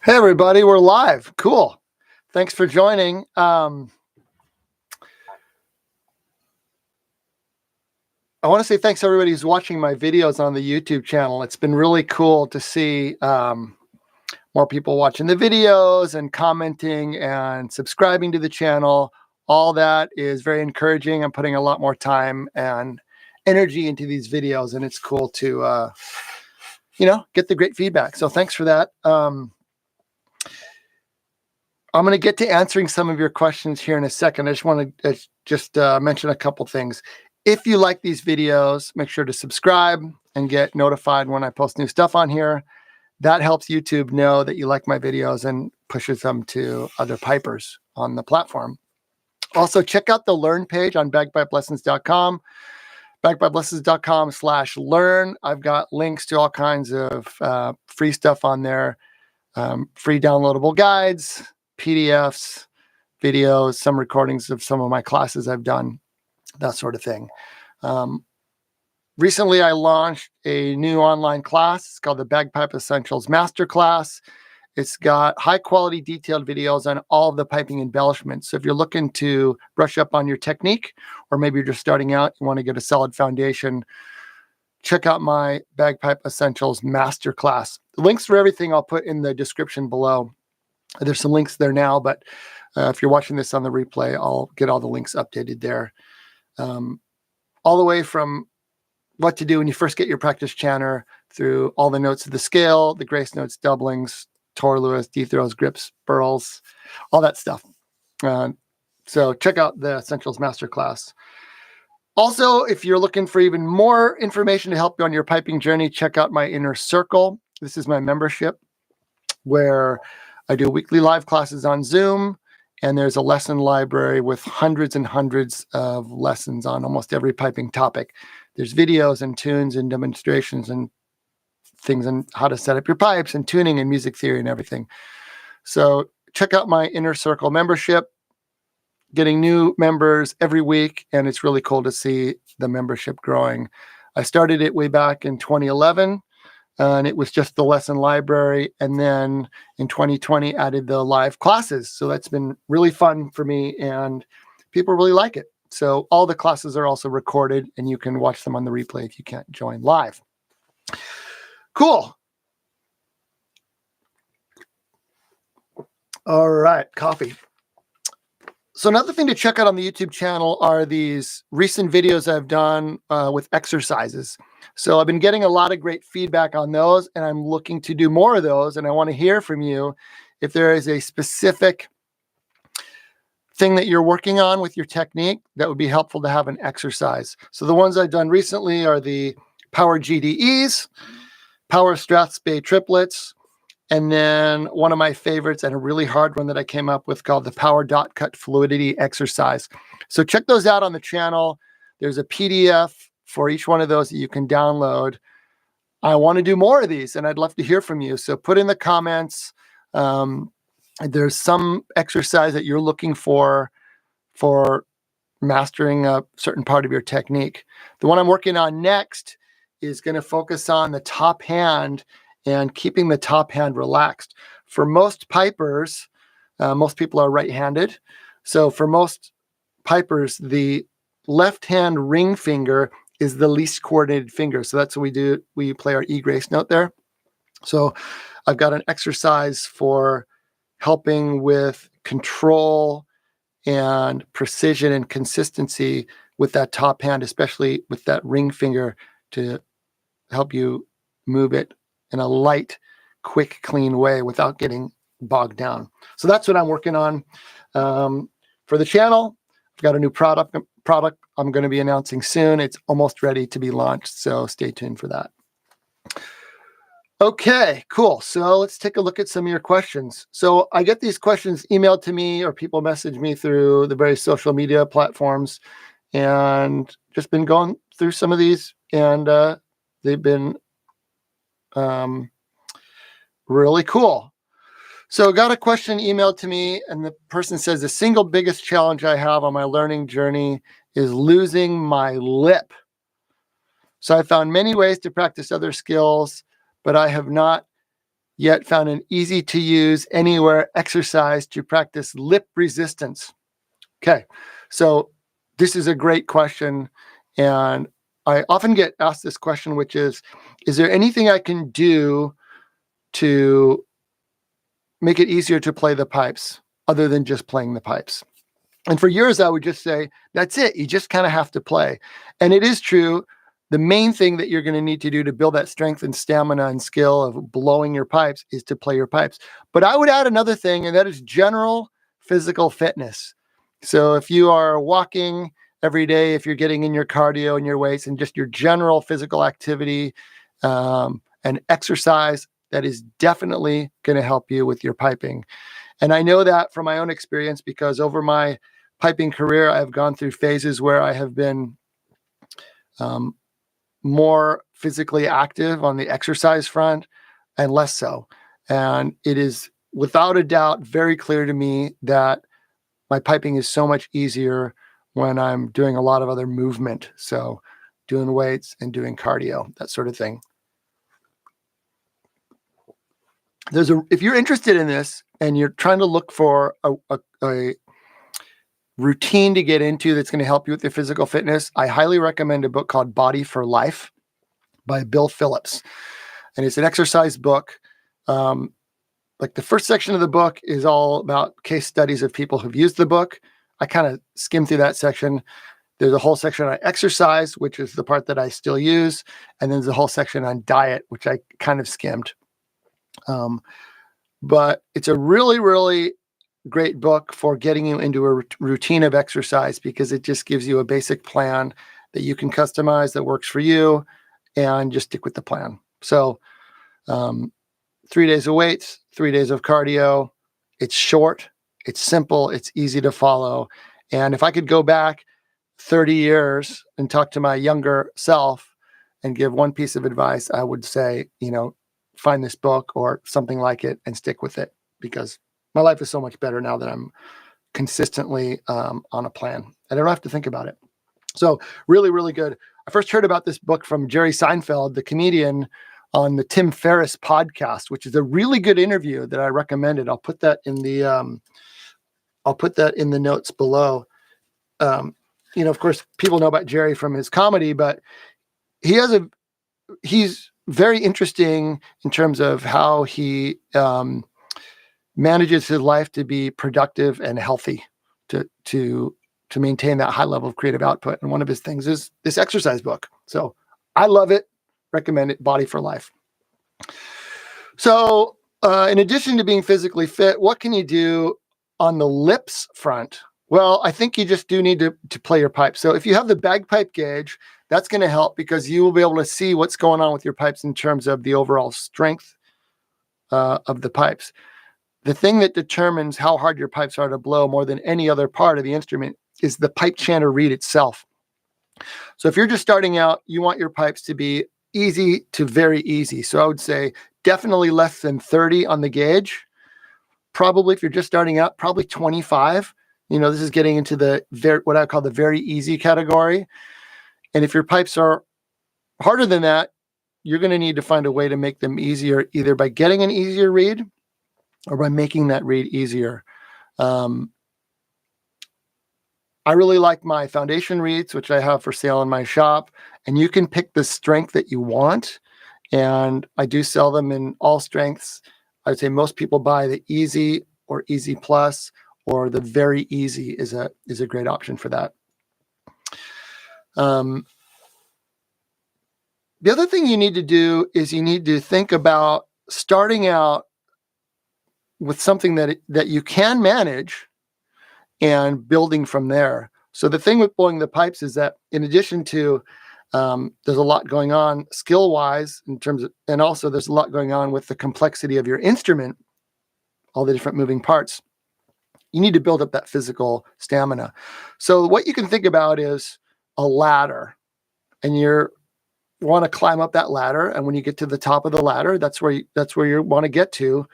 Hey everybody, we're live. Cool. Thanks for joining. I want to say thanks to everybody who's watching my videos on the YouTube channel. It's been really cool to see more people watching the videos and commenting and subscribing to the channel. All that is very encouraging. I'm putting a lot more time and energy into these videos, and it's cool to get the great feedback. So thanks for that. I'm going to get to answering some of your questions here in a second. I just want to mention a couple things. If you like these videos, make sure to subscribe and get notified when I post new stuff on here. That helps YouTube know that you like my videos and pushes them to other pipers on the platform. Also, check out the Learn page on bagpipelessons.com. bagpipelessons.com/learn. I've got links to all kinds of free stuff on there, free downloadable guides, PDFs, videos, some recordings of some of my classes I've done, that sort of thing. Recently, I launched a new online class. It's called the Bagpipe Essentials Masterclass. It's got high quality detailed videos on all of the piping embellishments. So if you're looking to brush up on your technique, or maybe you're just starting out, you want to get a solid foundation, check out my Bagpipe Essentials Masterclass. The links for everything I'll put in the description below. There's some links there now, but if you're watching this on the replay, I'll get all the links updated there. All the way from what to do when you first get your practice chanter, through all the notes of the scale, the grace notes, doublings, Torr-Lewis, D-throws, grips, burls, all that stuff. So check out the Essentials Masterclass. Also, if you're looking for even more information to help you on your piping journey, check out my Inner Circle. This is my membership where I do weekly live classes on Zoom, and there's a lesson library with hundreds and hundreds of lessons on almost every piping topic. There's videos and tunes and demonstrations and things on how to set up your pipes and tuning and music theory and everything. So check out my Inner Circle membership. Getting new members every week, and it's really cool to see the membership growing. I started it way back in 2011. And it was just the lesson library. And then in 2020, added the live classes. So that's been really fun for me, and people really like it. So all the classes are also recorded, and you can watch them on the replay if you can't join live. Cool. All right, coffee. So another thing to check out on the YouTube channel are these recent videos I've done with exercises. So I've been getting a lot of great feedback on those, and I'm looking to do more of those. And I want to hear from you if there is a specific thing that you're working on with your technique that would be helpful to have an exercise. So the ones I've done recently are the Power GDEs, Power Strathspey triplets, and then one of my favorites and a really hard one that I came up with called the Power Dot Cut Fluidity exercise. So check those out on the channel. There's a PDF for each one of those that you can download. I want to do more of these, and I'd love to hear from you. So put in the comments. There's some exercise that you're looking for mastering a certain part of your technique. The one I'm working on next is going to focus on the top hand and keeping the top hand relaxed. For most pipers, most people are right-handed. So for most pipers, the left hand ring finger is the least coordinated finger. So that's what we do. We play our E grace note there. So I've got an exercise for helping with control and precision and consistency with that top hand, especially with that ring finger, to help you move it in a light, quick, clean way without getting bogged down. So that's what I'm working on. For the channel, I've got a new product I'm going to be announcing soon. It's almost ready to be launched, so stay tuned for that. Okay, cool. So let's take a look at some of your questions. So I get these questions emailed to me, or people message me through the various social media platforms, and just been going through some of these, and they've been really cool. So I got a question emailed to me, and the person says, the single biggest challenge I have on my learning journey is losing my lip. So I found many ways to practice other skills, but I have not yet found an easy to use anywhere exercise to practice lip resistance? Okay, so this is a great question. And I often get asked this question, which is there anything I can do to make it easier to play the pipes other than just playing the pipes? And for years, I would just say, that's it. You just kind of have to play. And it is true. The main thing that you're going to need to do to build that strength and stamina and skill of blowing your pipes is to play your pipes. But I would add another thing, and that is general physical fitness. So if you are walking every day, if you're getting in your cardio and your weights and just your general physical activity and exercise, that is definitely going to help you with your piping. And I know that from my own experience, because over my piping career, I've gone through phases where I have been more physically active on the exercise front and less so. And it is without a doubt very clear to me that my piping is so much easier when I'm doing a lot of other movement. So doing weights and doing cardio, that sort of thing. If you're interested in this and you're trying to look for a routine to get into that's going to help you with your physical fitness, I highly recommend a book called Body for Life by Bill Phillips. And it's an exercise book. Like the first section of the book is all about case studies of people who've used the book. I kind of skim through that section. There's a whole section on exercise, which is the part that I still use. And then there's a whole section on diet, which I kind of skimmed. But it's a really, really great book for getting you into a routine of exercise, because it just gives you a basic plan that you can customize that works for you and just stick with the plan. So 3 days of weights, 3 days of cardio. It's short, it's simple, it's easy to follow. And if I could go back 30 years and talk to my younger self and give one piece of advice, I would say, find this book or something like it and stick with it, because my life is so much better now that I'm consistently on a plan. I don't have to think about it. So really, really good. I first heard about this book from Jerry Seinfeld, the comedian, on the Tim Ferriss podcast, which is a really good interview that I recommended. I'll put that in the notes below. Of course, people know about Jerry from his comedy, but he's very interesting in terms of how he manages his life to be productive and healthy, to maintain that high level of creative output. And one of his things is this exercise book. So I love it. Recommend it. Body for Life. So in addition to being physically fit, what can you do on the lips front? Well, I think you just do need to play your pipes. So if you have the bagpipe gauge, that's going to help, because you will be able to see what's going on with your pipes in terms of the overall strength of the pipes. The thing that determines how hard your pipes are to blow more than any other part of the instrument is the pipe chanter reed itself. So if you're just starting out, you want your pipes to be easy to very easy. So I would say definitely less than 30 on the gauge. Probably if you're just starting out, probably 25. This is getting into what I call the very easy category. And if your pipes are harder than that, you're going to need to find a way to make them easier, either by getting an easier reed or by making that reed easier. I really like my foundation reeds, which I have for sale in my shop, and you can pick the strength that you want. And I do sell them in all strengths. I would say most people buy the Easy or Easy Plus, or the Very Easy is a great option for that. The other thing you need to do is you need to think about starting out with something that you can manage and building from there. So the thing with blowing the pipes is that in addition to there's a lot going on skill-wise in terms of, and also there's a lot going on with the complexity of your instrument, all the different moving parts. You need to build up that physical stamina. So what you can think about is a ladder, and you want to climb up that ladder. And when you get to the top of the ladder, that's where you want to get to.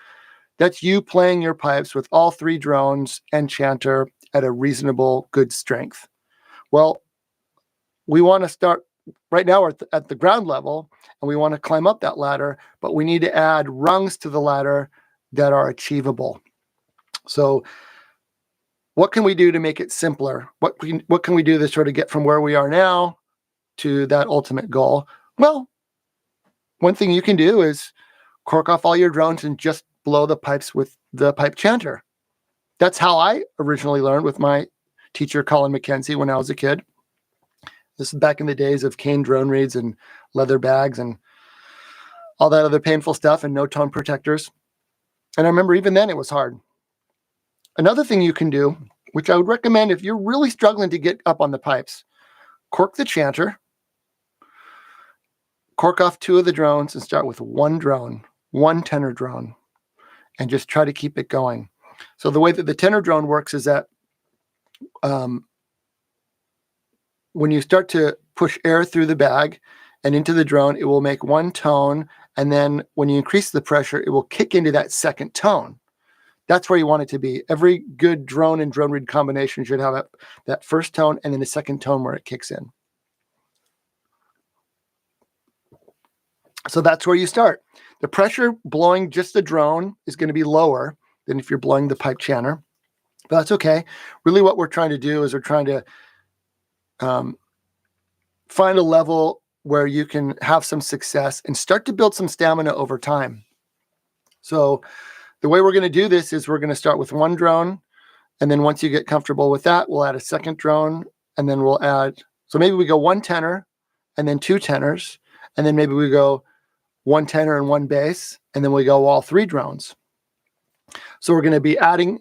That's you playing your pipes with all three drones and chanter at a reasonable, good strength. Well, we want to start right now we're at the ground level and we want to climb up that ladder, but we need to add rungs to the ladder that are achievable. So what can we do to make it simpler? What can we do to sort of get from where we are now to that ultimate goal? Well, one thing you can do is cork off all your drones and just blow the pipes with the pipe chanter. That's how I originally learned with my teacher, Colin McKenzie, when I was a kid. This is back in the days of cane drone reeds and leather bags and all that other painful stuff and no tone protectors. And I remember even then it was hard. Another thing you can do, which I would recommend if you're really struggling to get up on the pipes, cork the chanter, cork off 2 of the drones and start with one drone, one tenor drone, and just try to keep it going. So the way that the tenor drone works is that when you start to push air through the bag and into the drone, it will make one tone. And then when you increase the pressure, it will kick into that second tone. That's where you want it to be. Every good drone and drone reed combination should have that first tone and then a second tone where it kicks in. So that's where you start. The pressure blowing just the drone is going to be lower than if you're blowing the pipe chanter, but that's okay. Really what we're trying to do is we're trying to find a level where you can have some success and start to build some stamina over time. So the way we're going to do this is we're going to start with one drone. And then once you get comfortable with that, we'll add a second drone. And then we'll add, so maybe we go one tenor and then 2 tenors. And then maybe we go one tenor and one bass. And then we go all 3 drones. So we're going to be adding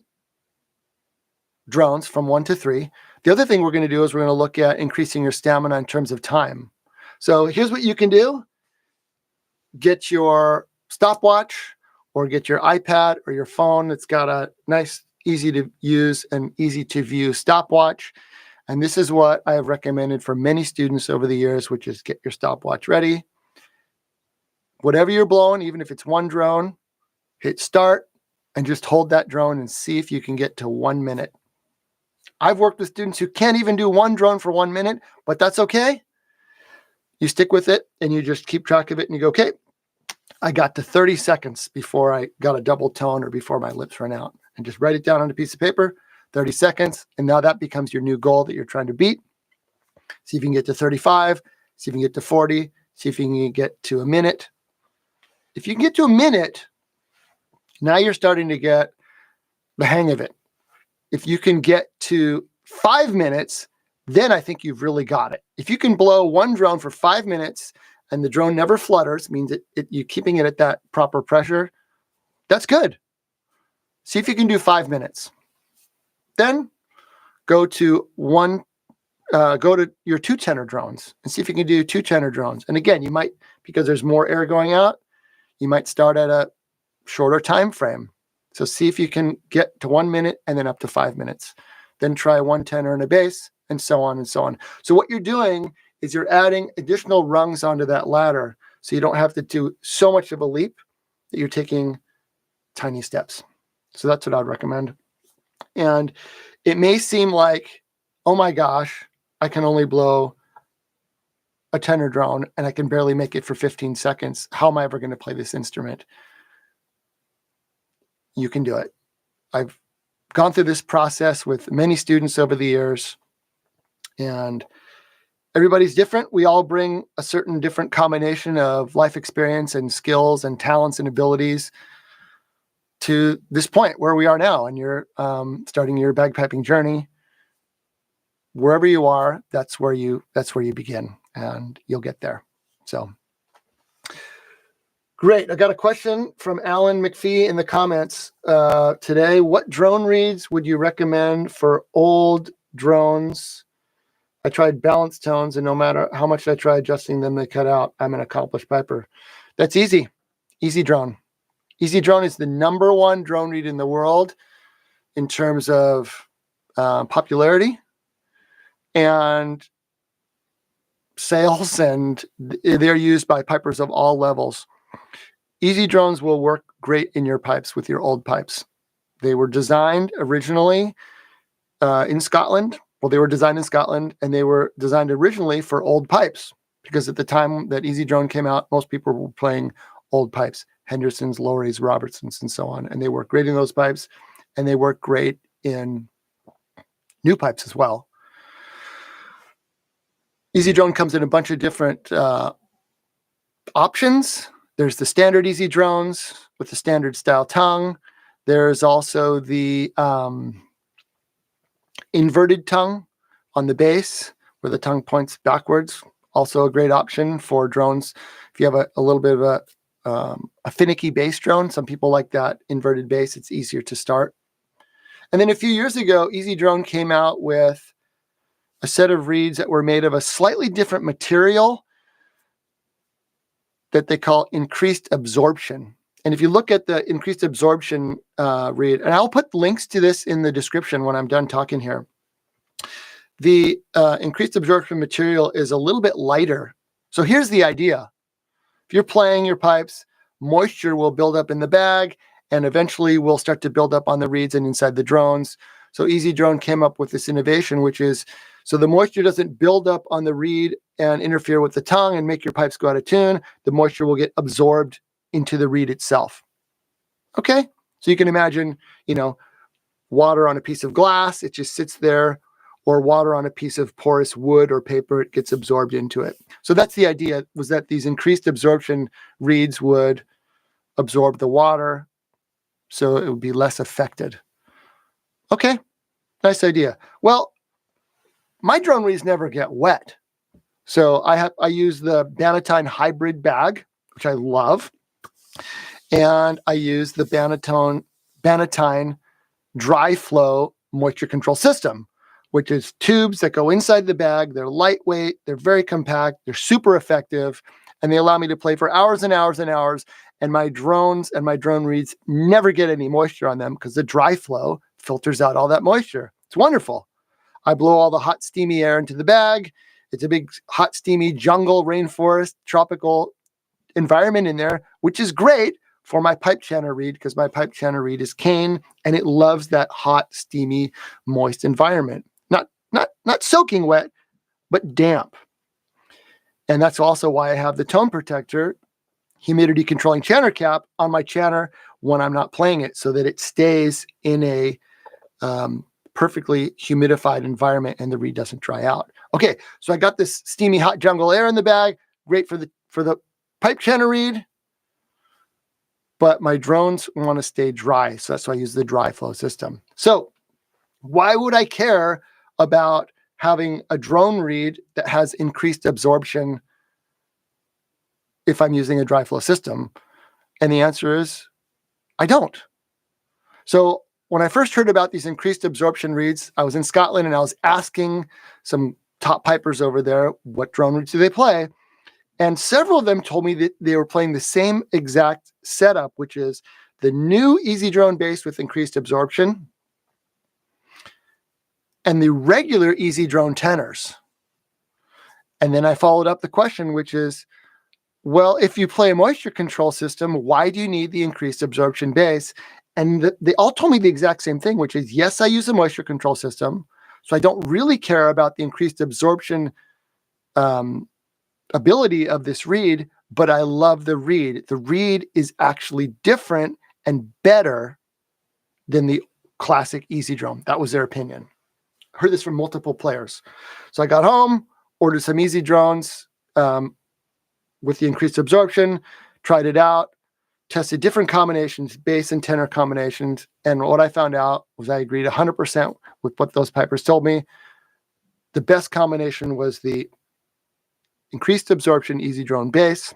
drones from 1 to 3. The other thing we're going to do is we're going to look at increasing your stamina in terms of time. So here's what you can do. Get your stopwatch or get your iPad or your phone that's got a nice, easy to use and easy to view stopwatch. And this is what I have recommended for many students over the years, which is get your stopwatch ready. Whatever you're blowing, even if it's one drone, hit start and just hold that drone and see if you can get to 1 minute. I've worked with students who can't even do one drone for 1 minute, but that's okay. You stick with it and you just keep track of it and you go, okay, I got to 30 seconds before I got a double tone or before my lips run out, and just write it down on a piece of paper, 30 seconds. And now that becomes your new goal that you're trying to beat. See if you can get to 35, see if you can get to 40, see if you can get to a minute. If you can get to a minute, now you're starting to get the hang of it. If you can get to 5 minutes, then I think you've really got it. If you can blow one drone for 5 minutes and the drone never flutters, means you're keeping it at that proper pressure, that's good. See if you can do 5 minutes. Then go to your 2 tenor drones and see if you can do 2 tenor drones. And again, you might, because there's more air going out, you might start at a shorter time frame. So see if you can get to 1 minute and then up to 5 minutes. Then try one tenor and a bass, and so on and so on. So what you're doing is you're adding additional rungs onto that ladder, so you don't have to do so much of a leap that you're taking tiny steps. So that's what I'd recommend. And it may seem like, oh my gosh, I can only blow a tenor drone and I can barely make it for 15 seconds. How am I ever going to play this instrument? You can do it. I've gone through this process with many students over the years, and everybody's different. We all bring a certain different combination of life experience and skills and talents and abilities to this point where we are now, and you're starting your bagpiping journey. Wherever you are, that's where you begin, and you'll get there. So great. I got a question from Alan McPhee in the comments today. What drone reeds would you recommend for old drones? I tried balance tones, and no matter how much I try adjusting them, they cut out. I'm an accomplished piper. That's easy. Easy Drone. Easy Drone is the #1 drone reed in the world in terms of popularity and sales, and they're used by pipers of all levels. Easy drones will work great in your pipes with your old pipes. They were designed originally in Scotland. Well, they were designed in Scotland, and they were designed originally for old pipes. because at the time that Easy Drone came out, most people were playing old pipes, Hendersons, Lorries, Robertsons, and so on. And they work great in those pipes, and they work great in new pipes as well. Easy Drone comes in a bunch of different options. There's the standard Easy Drones with the standard style tongue. There's also the inverted tongue on the base where the tongue points backwards. Also a great option for drones. If you have a little bit of a finicky base drone, some people like that inverted base. It's easier to start. And then a few years ago, Easy Drone came out with a set of reeds that were made of a slightly different material that they call increased absorption. And if you look at the increased absorption reed, and I'll put links to this in the description when I'm done talking here. The increased absorption material is a little bit lighter. So here's the idea. If you're playing your pipes, moisture will build up in the bag and eventually will start to build up on the reeds and inside the drones. So Easy Drone came up with this innovation, which is so the moisture doesn't build up on the reed and interfere with the tongue and make your pipes go out of tune. The moisture will get absorbed into the reed itself. Okay? So you can imagine, water on a piece of glass, it just sits there, or water on a piece of porous wood or paper, it gets absorbed into it. So that's the idea, was that these increased absorption reeds would absorb the water so it would be less affected. Okay, nice idea. Well, my drone reeds never get wet. So I use the Bannatyne hybrid bag, which I love. And I use the Bannatyne dry flow moisture control system, which is tubes that go inside the bag. They're lightweight, they're very compact, they're super effective, and they allow me to play for hours and hours and hours. And my drones and my drone reeds never get any moisture on them because the dry flow filters out all that moisture. It's wonderful. I blow all the hot, steamy air into the bag. It's a big, hot, steamy jungle, rainforest, tropical environment in there, which is great for my pipe channer reed because my pipe channer reed is cane and it loves that hot, steamy, moist environment. Not soaking wet, but damp. And that's also why I have the tone protector, humidity controlling channer cap on my channer when I'm not playing it so that it stays in a perfectly humidified environment and the reed doesn't dry out. Okay, so I got this steamy hot jungle air in the bag, great for the pipe channer reed, but my drones want to stay dry, so that's why I use the dry flow system. So why would I care about having a drone reed that has increased absorption if I'm using a dry flow system? And the answer is, I don't. So when I first heard about these increased absorption reeds, I was in Scotland and I was asking some top pipers over there, what drone reeds do they play? And several of them told me that they were playing the same exact setup, which is the new Easy Drone base with increased absorption and the regular Easy Drone tenors. And then I followed up the question, which is, well, if you play a moisture control system, why do you need the increased absorption base? And they all told me the exact same thing, which is, yes, I use a moisture control system, so I don't really care about the increased absorption ability of this reed, but I love the reed. The reed is actually different and better than the classic Easy Drone. That was their opinion. I heard this from multiple players. So I got home, ordered some Easy Drones with the increased absorption, tried it out, tested different combinations, bass and tenor combinations. And what I found out was I agreed 100% with what those pipers told me. The best combination was the increased absorption Easy Drone bass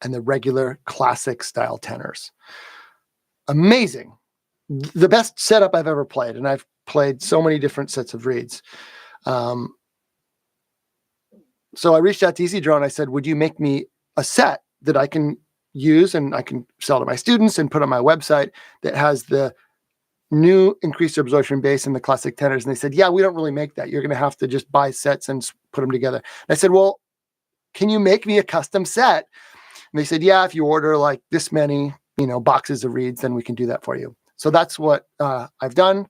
and the regular classic style tenors. Amazing. The best setup I've ever played. And I've played so many different sets of reeds. So I reached out to Easy Drone. I said, would you make me a set that I can use and I can sell to my students and put on my website that has the new increased absorption bass and the classic tenors? And they said, yeah, we don't really make that. You're going to have to just buy sets and put them together. And I said, well, can you make me a custom set? And they said, yeah, if you order like this many, boxes of reeds, then we can do that for you. So that's what I've done.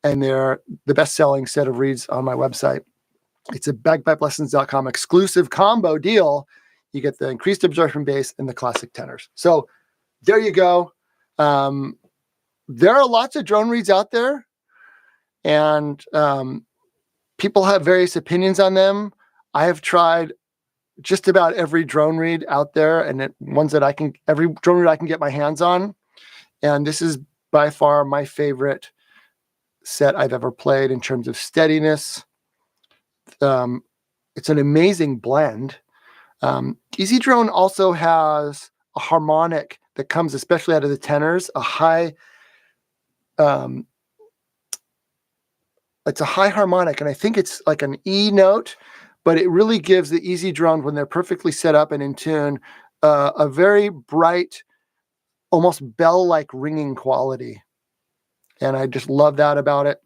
And they're the best-selling set of reeds on my website. It's a bagpipelessons.com exclusive combo deal. You get the increased absorption bass and the classic tenors. So there you go. There are lots of drone reeds out there, and people have various opinions on them. I have tried just about every drone reed out there, and every drone reed I can get my hands on. And this is by far my favorite set I've ever played in terms of steadiness. It's an amazing blend. Easy Drone also has a harmonic that comes especially out of the tenors, a high, it's a high harmonic, and I think it's like an E note, but it really gives the Easy Drone, when they're perfectly set up and in tune, a very bright, almost bell-like ringing quality. And I just love that about it.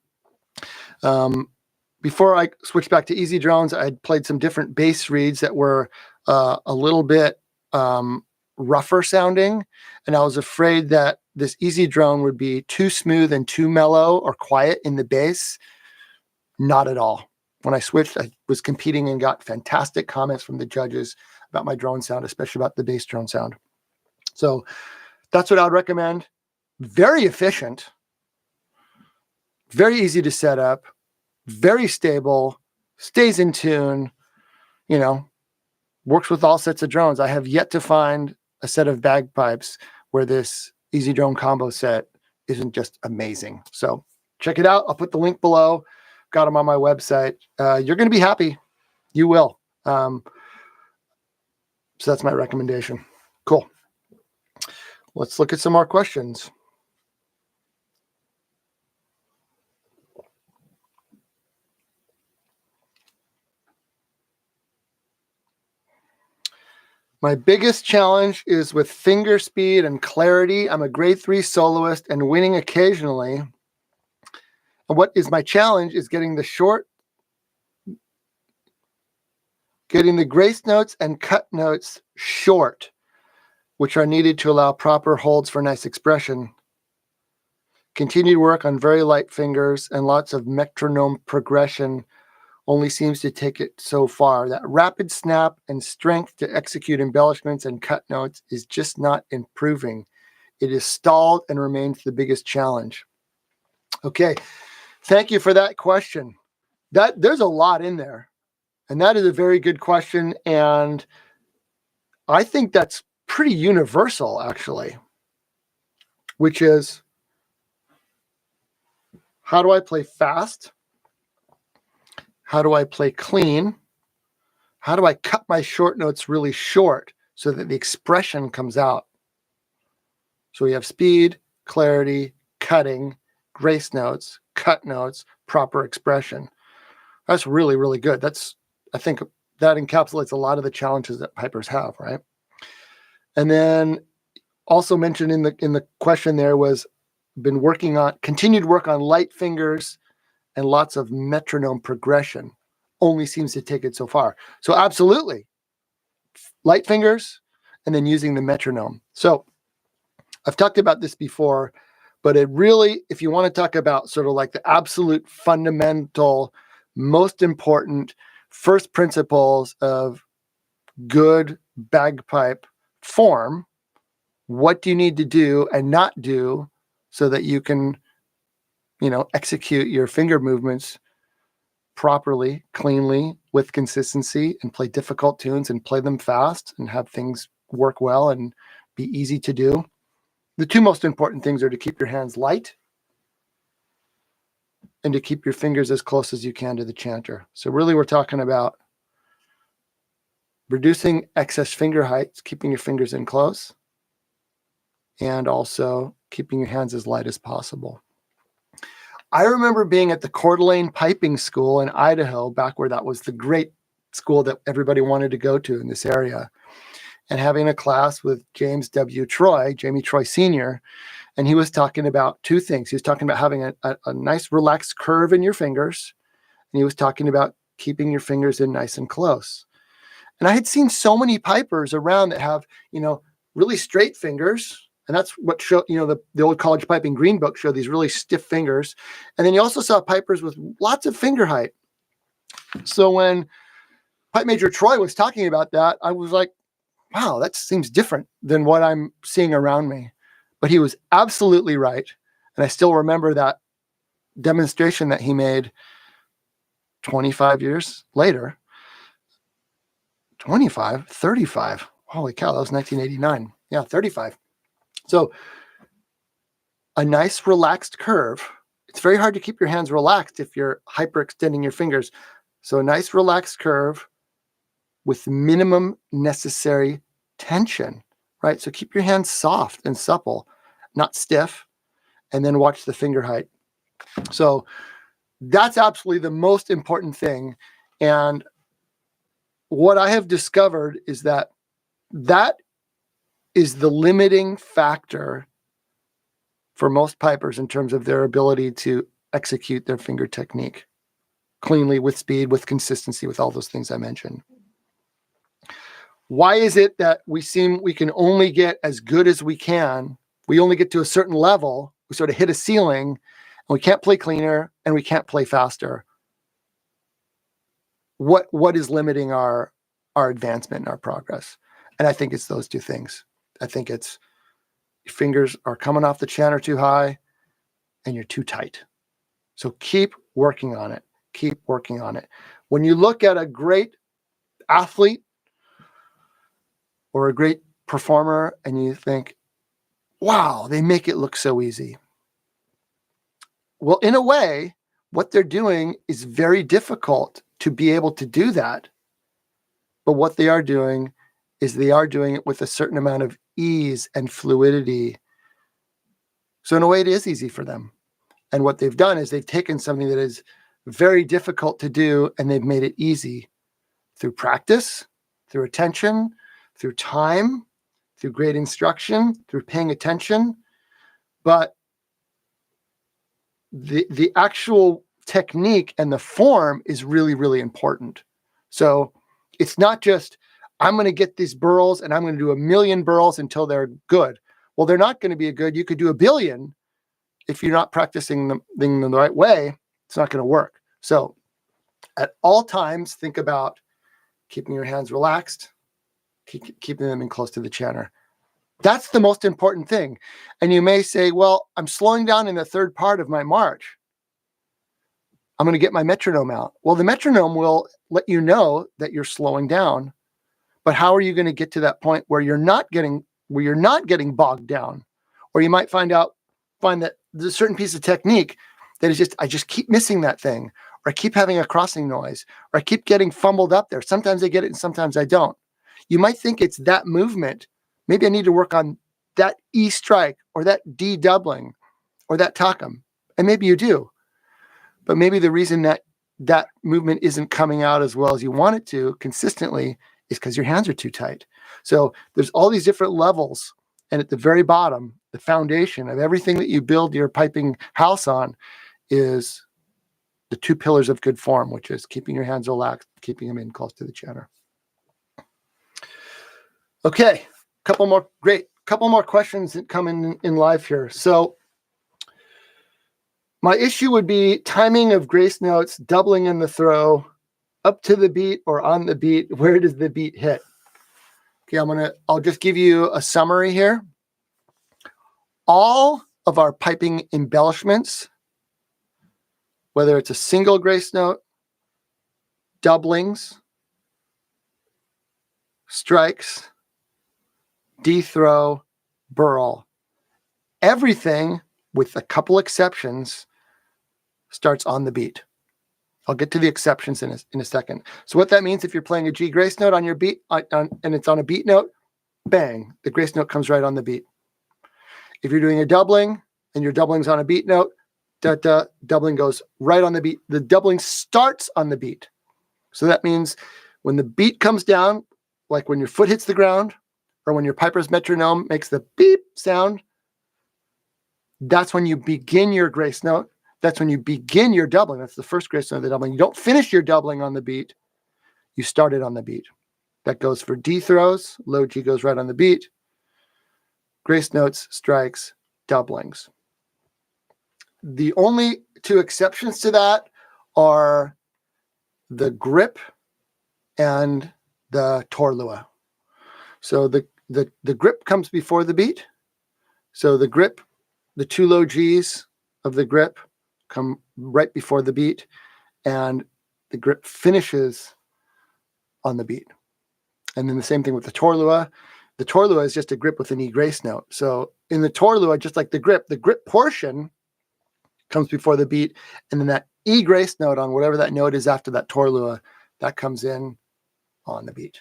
Before I switched back to Easy Drones, I'd played some different bass reeds that were a little bit rougher sounding, and I was afraid that this Easy Drone would be too smooth and too mellow or quiet in the bass. Not at all. When I switched, I was competing and got fantastic comments from the judges about my drone sound, especially about the bass drone sound. So that's what I would recommend. Very efficient, very easy to set up, very stable, stays in tune, works with all sets of drones. I have yet to find a set of bagpipes where this Easy Drone combo set isn't just amazing. So check it out. I'll put the link below. Got them on my website. You're going to be happy. You will. So that's my recommendation. Cool. Let's look at some more questions. My biggest challenge is with finger speed and clarity. I'm a grade 3 soloist and winning occasionally. And what is my challenge is getting the grace notes and cut notes short, which are needed to allow proper holds for nice expression. Continued work on very light fingers and lots of metronome progression only seems to take it so far. That rapid snap and strength to execute embellishments and cut notes is just not improving. It is stalled and remains the biggest challenge. Okay, thank you for that question. There's a lot in there, and that is a very good question, and I think that's pretty universal, actually, which is, how do I play fast? How do I play clean? How do I cut my short notes really short so that the expression comes out? So we have speed, clarity, cutting, grace notes, cut notes, proper expression. That's really, really good. I think that encapsulates a lot of the challenges that pipers have, right? And then also mentioned in the question there was continued work on light fingers and lots of metronome progression only seems to take it so far. So absolutely, light fingers and then using the metronome. So I've talked about this before, but it really, if you want to talk about sort of like the absolute fundamental, most important first principles of good bagpipe form, what do you need to do and not do so that you can execute your finger movements properly, cleanly, with consistency, and play difficult tunes and play them fast and have things work well and be easy to do. The two most important things are to keep your hands light and to keep your fingers as close as you can to the chanter. So really we're talking about reducing excess finger heights, keeping your fingers in close, and also keeping your hands as light as possible. I remember being at the Coeur d'Alene Piping School in Idaho, back where that was the great school that everybody wanted to go to in this area, and having a class with Jamie Troy Sr., and he was talking about two things. He was talking about having a nice relaxed curve in your fingers, and he was talking about keeping your fingers in nice and close. And I had seen so many pipers around that have, really straight fingers. And that's what showed, the old college piping green book showed these really stiff fingers. And then you also saw pipers with lots of finger height. So when Pipe Major Troy was talking about that, I was like, wow, that seems different than what I'm seeing around me. But he was absolutely right. And I still remember that demonstration that he made 25 years later. 25, 35. Holy cow, that was 1989. Yeah, 35. So a nice relaxed curve. It's very hard to keep your hands relaxed if you're hyperextending your fingers. So a nice relaxed curve with minimum necessary tension, right? So keep your hands soft and supple, not stiff, and then watch the finger height. So that's absolutely the most important thing. And what I have discovered is that that is the limiting factor for most pipers in terms of their ability to execute their finger technique cleanly, with speed, with consistency, with all those things I mentioned. Why is it that we can only get as good as we can? We only get to a certain level. We sort of hit a ceiling, and we can't play cleaner and we can't play faster. What is limiting our advancement and our progress? And I think it's those two things. I think it's your fingers are coming off the chanter too high and you're too tight. So keep working on it. Keep working on it. When you look at a great athlete or a great performer and you think, wow, they make it look so easy. Well, in a way, what they're doing is very difficult to be able to do that. But what they are doing is they are doing it with a certain amount of ease and fluidity. So in a way, it is easy for them. And what they've done is they've taken something that is very difficult to do and they've made it easy through practice, through attention, through time, through great instruction, through paying attention. But the actual technique and the form is really, really important. So it's not just, I'm going to get these burls and I'm going to do 1,000,000 burls until they're good. Well, they're not going to be good. You could do 1,000,000,000. If you're not practicing them in the right way, it's not going to work. So at all times, think about keeping your hands relaxed, keeping them in close to the chanter. That's the most important thing. And you may say, well, I'm slowing down in the third part of my march. I'm going to get my metronome out. Well, the metronome will let you know that you're slowing down. But how are you going to get to that point where you're not getting bogged down? Or you might find that there's a certain piece of technique that is just, I just keep missing that thing, or I keep having a crossing noise, or I keep getting fumbled up there. Sometimes I get it and sometimes I don't. You might think it's that movement. Maybe I need to work on that E strike or that D doubling or that takum. And maybe you do. But maybe the reason that movement isn't coming out as well as you want it to consistently is because your hands are too tight. So there's all these different levels. And at the very bottom, the foundation of everything that you build your piping house on is the two pillars of good form, which is keeping your hands relaxed, keeping them in close to the chanter. Okay, couple more questions that come in live here. So my issue would be timing of grace notes, doubling in the throw, up to the beat or on the beat. Where does the beat hit? Okay, I'll just give you a summary here. All of our piping embellishments, whether it's a single grace note, doublings, strikes, D-throw, burl, everything with a couple exceptions starts on the beat. I'll get to the exceptions in a second. So what that means, if you're playing a G grace note on your beat and it's on a beat note, bang, the grace note comes right on the beat. If you're doing a doubling and your doubling's on a beat note, doubling goes right on the beat. The doubling starts on the beat. So that means when the beat comes down, like when your foot hits the ground or when your piper's metronome makes the beep sound, that's when you begin your grace note. That's when you begin your doubling. That's the first grace note of the doubling. You don't finish your doubling on the beat. You start it on the beat. That goes for D throws. Low G goes right on the beat. Grace notes, strikes, doublings. The only two exceptions to that are the grip and the torlua. So the grip comes before the beat. So the grip, the 2 low Gs of the grip come right before the beat, and the grip finishes on the beat. And then the same thing with the torlua. The torlua is just a grip with an E grace note. So in the torlua, just like the grip portion comes before the beat, and then that E grace note on whatever that note is after that torlua, that comes in on the beat.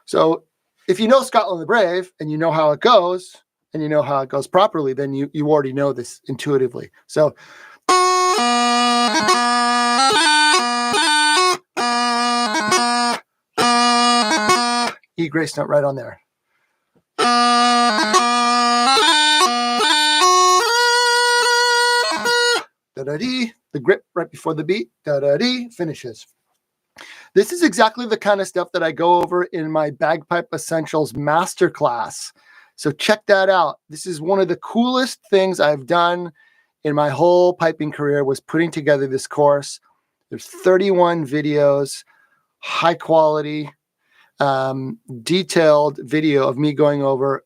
So if you know Scotland the Brave and you know how it goes, and you know how it goes properly, then you already know this intuitively. So E grace note right on there. Da-da-dee, the grip right before the beat, da-da-dee, finishes. This is exactly the kind of stuff that I go over in my Bagpipe Essentials Masterclass. So check that out. This is one of the coolest things I've done in my whole piping career, was putting together this course. There's 31 videos, high quality, detailed video of me going over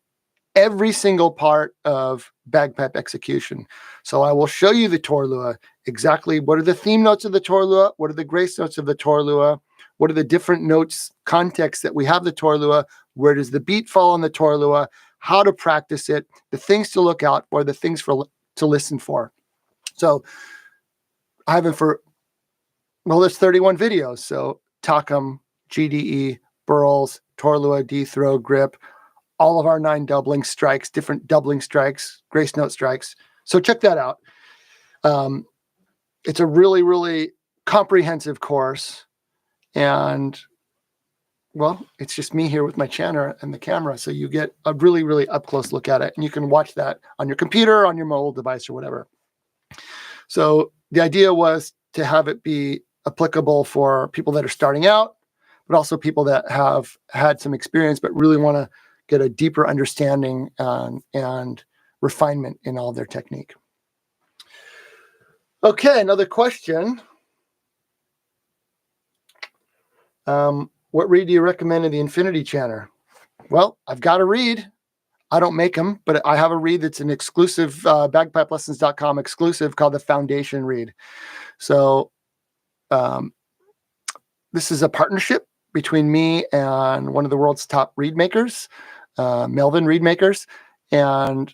every single part of bagpipe execution. So I will show you the torlua, exactly what are the theme notes of the torlua, what are the grace notes of the torlua, what are the different notes, contexts that we have the torlua, where does the beat fall on the torlua, how to practice it, the things to look out for, the things to listen for. So I have it for, well, there's 31 videos. So Takam, GDE, burls, torlua, D-throw, grip, all of our 9 doubling strikes, different doubling strikes, grace note strikes. So check that out. It's a really, really comprehensive course. And, well, it's just me here with my chanter and the camera. So you get a really, really up-close look at it. And you can watch that on your computer, on your mobile device, or whatever. So the idea was to have it be applicable for people that are starting out, but also people that have had some experience but really want to get a deeper understanding and refinement in all their technique. Okay, another question. What reed do you recommend in the Infinity Chanter? Well, I've got a reed. I don't make them, but I have a reed that's an exclusive bagpipelessons.com exclusive called the Foundation Reed. So this is a partnership between me and one of the world's top reed makers, Melvin Reed Makers. And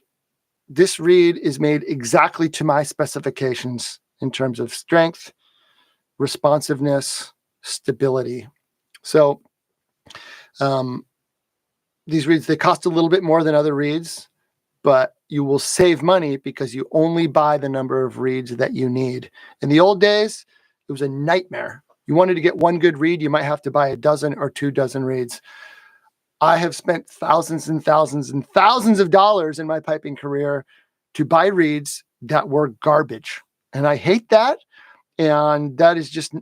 this reed is made exactly to my specifications in terms of strength, responsiveness, stability. So these reeds, they cost a little bit more than other reeds, but you will save money because you only buy the number of reeds that you need. In the old days, it was a nightmare. You wanted to get one good reed, you might have to buy a dozen or 2 dozen reeds. I have spent thousands and thousands and thousands of dollars in my piping career to buy reeds that were garbage. And I hate that. And that is just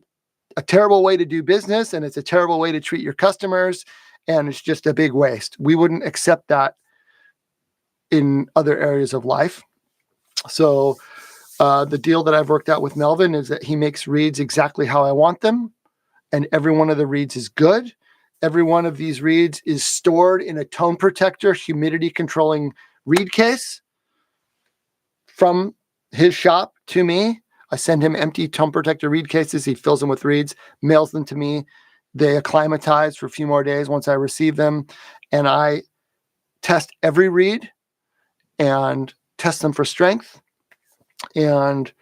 a terrible way to do business. And it's a terrible way to treat your customers. And it's just a big waste. We wouldn't accept that in other areas of life. So the deal that I've worked out with Melvin is that he makes reeds exactly how I want them. And every one of the reeds is good. Every one of these reeds is stored in a tone protector, humidity controlling reed case from his shop to me. I send him empty tone protector reed cases. He fills them with reeds, mails them to me. They acclimatize for a few more days once I receive them. And I test every reed and test them for strength and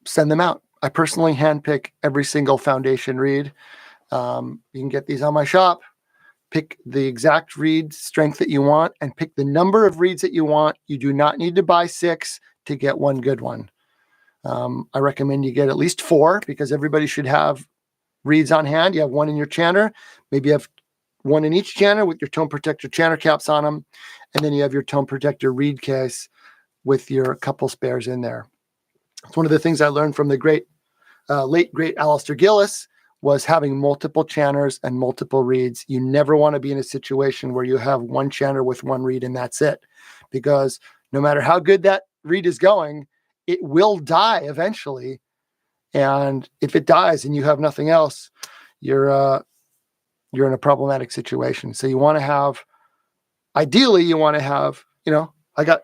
send them out. I personally handpick every single Foundation reed. You can get these on my shop. Pick the exact reed strength that you want and pick the number of reeds that you want. You do not need to buy 6 to get one good one. I recommend you get at least 4 because everybody should have reeds on hand. You have one in your chanter. Maybe you have one in each chanter with your tone protector chanter caps on them. And then you have your tone protector reed case with your couple spares in there. It's one of the things I learned from the late great Alistair Gillis was having multiple chanters and multiple reeds. You never want to be in a situation where you have one chanter with one reed and that's it. Because no matter how good that reed is going, it will die eventually And if it dies and you have nothing else, you're in a problematic situation. So you want to have, ideally, you want to have, I got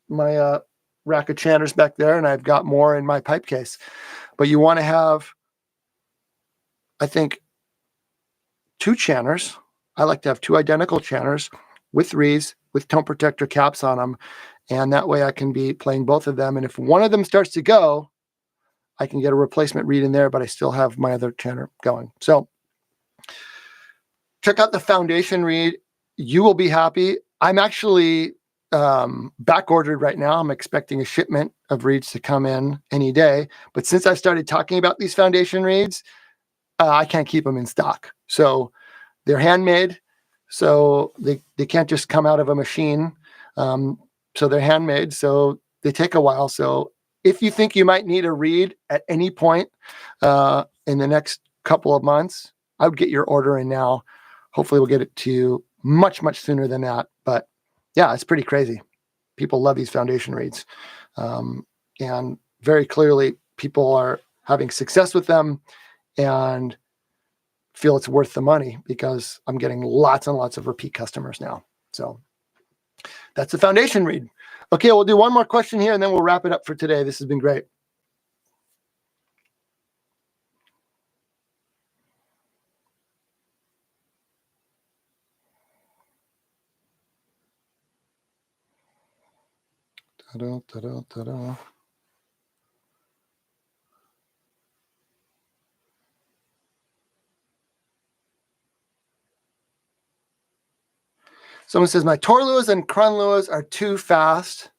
my rack of chanters back there, and I've got more in my pipe case. But you want to have, I think, 2 chanters. I like to have 2 identical chanters with reeds, with tone protector caps on them. And that way I can be playing both of them. And if one of them starts to go, I can get a replacement reed in there, but I still have my other chanter going. So check out the foundation reed. You will be happy. I'm actually back ordered right now. I'm expecting a shipment of reeds to come in any day. But since I started talking about these foundation reeds, I can't keep them in stock. So they're handmade. So they can't just come out of a machine. So they're handmade. So they take a while. So if you think you might need a reed at any point in the next couple of months, I would get your order in now. Hopefully we'll get it to you much, much sooner than that. But yeah, it's pretty crazy. People love these foundation reeds. And very clearly, people are having success with them and feel it's worth the money because I'm getting lots and lots of repeat customers now. So that's the foundation reed. Okay, we'll do one more question here and then we'll wrap it up for today. This has been great. Ta-da, ta-da, ta-da. Someone says, my Torluas and Krunluas are too fast.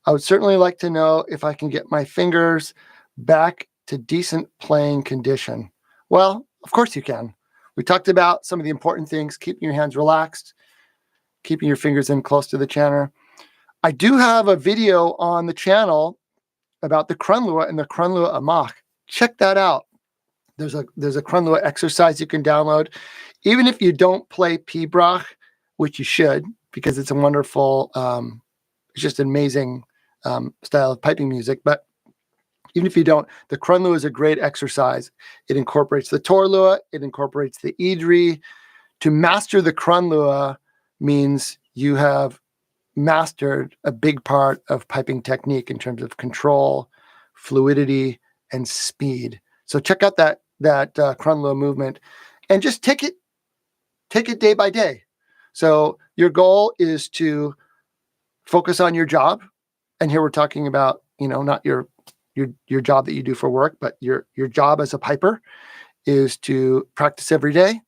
I would certainly like to know if I can get my fingers back to decent playing condition. Well, of course you can. We talked about some of the important things, keeping your hands relaxed, keeping your fingers in close to the chanter. I do have a video on the channel about the Krunlua and the Krunlua Amach. Check that out. There's a Krunlua exercise you can download. Even if you don't play P-Brach, which you should, because it's a wonderful, it's just an amazing style of piping music. But even if you don't, the Krunlua is a great exercise. It incorporates the Torlua, it incorporates the Idri. To master the Krunlua means you have mastered a big part of piping technique in terms of control, fluidity, and speed. So check out that Krunlua movement and just take it day by day. So your goal is to focus on your job. And here we're talking about, not your job that you do for work, but your job as a piper is to practice every day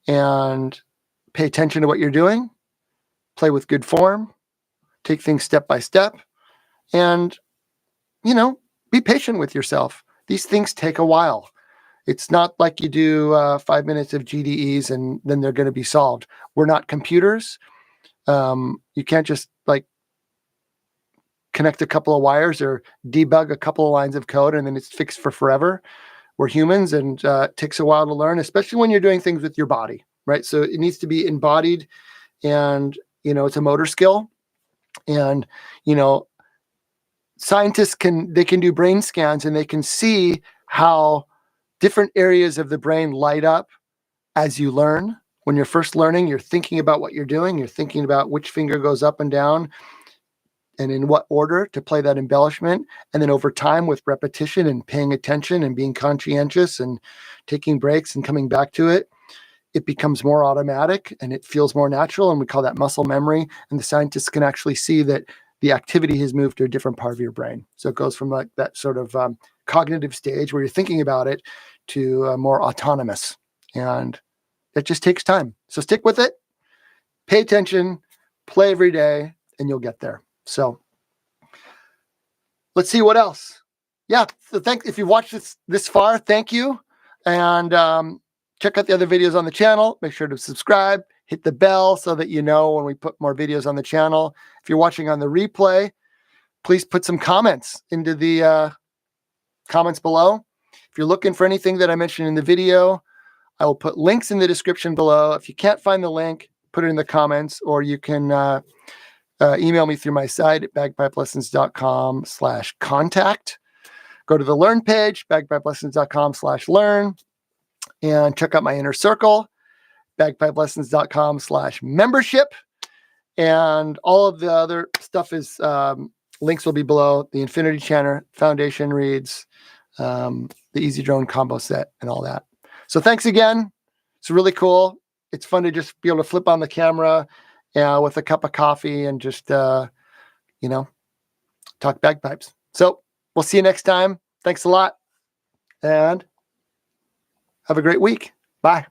and pay attention to what you're doing, play with good form, take things step by step, and, be patient with yourself. These things take a while. It's not like you do 5 minutes of GDEs and then they're going to be solved. We're not computers. You can't just connect a couple of wires or debug a couple of lines of code and then it's fixed for forever. We're humans and it takes a while to learn, especially when you're doing things with your body, right? So it needs to be embodied and, it's a motor skill. And, scientists can do brain scans and they can see how different areas of the brain light up as you learn. When you're first learning, you're thinking about what you're doing. You're thinking about which finger goes up and down and in what order to play that embellishment. And then over time with repetition and paying attention and being conscientious and taking breaks and coming back to it, it becomes more automatic and it feels more natural. And we call that muscle memory. And the scientists can actually see that the activity has moved to a different part of your brain. So it goes from that sort of cognitive stage where you're thinking about it to more autonomous. And it just takes time. So stick with it, pay attention, play every day, and you'll get there. So let's see what else. Yeah, so if you've watched this far, thank you. And check out the other videos on the channel. Make sure to subscribe, hit the bell so that you know when we put more videos on the channel. If you're watching on the replay, please put some comments into the comments below. If you're looking for anything that I mentioned in the video, I will put links in the description below. If you can't find the link, put it in the comments, or you can email me through my site at bagpipelessons.com/contact. go to the learn page, bagpipelessons.com/learn, and check out my inner circle, bagpipelessons.com/membership. And all of the other stuff is links will be below. The Infinity Chanter Foundation reads, the Easy Drone combo set, and all that. So thanks again. It's really cool. It's fun to just be able to flip on the camera with a cup of coffee and just, talk bagpipes. So we'll see you next time. Thanks a lot, and have a great week. Bye.